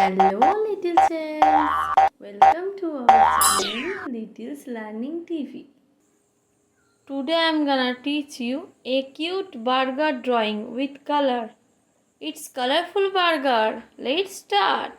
Hello, little childs. Welcome to our channel, Little's Learning TV. Today I'm gonna teach you a cute burger drawing with color. It's colorful burger. Let's start.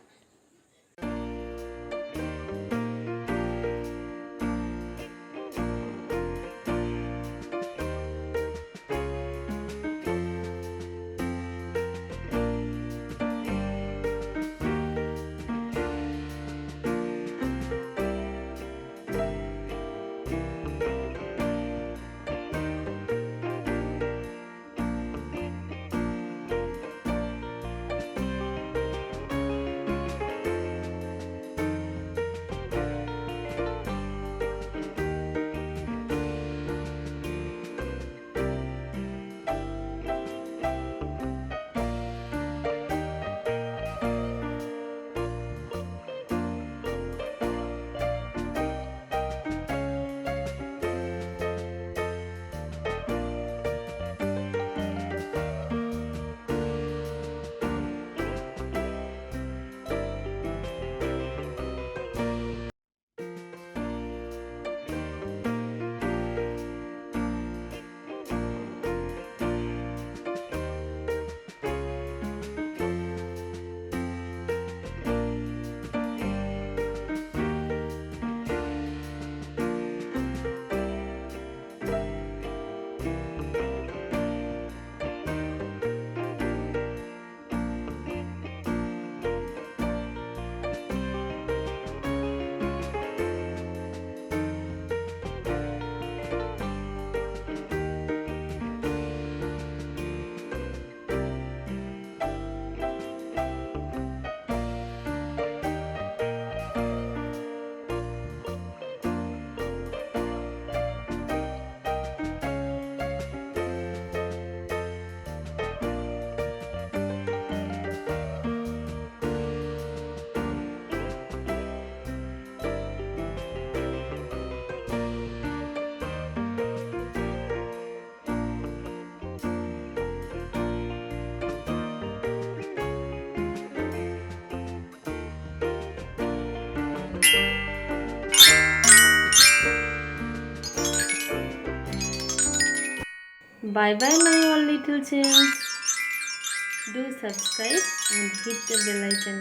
Bye bye, my all little childs. Do subscribe and hit the bell icon.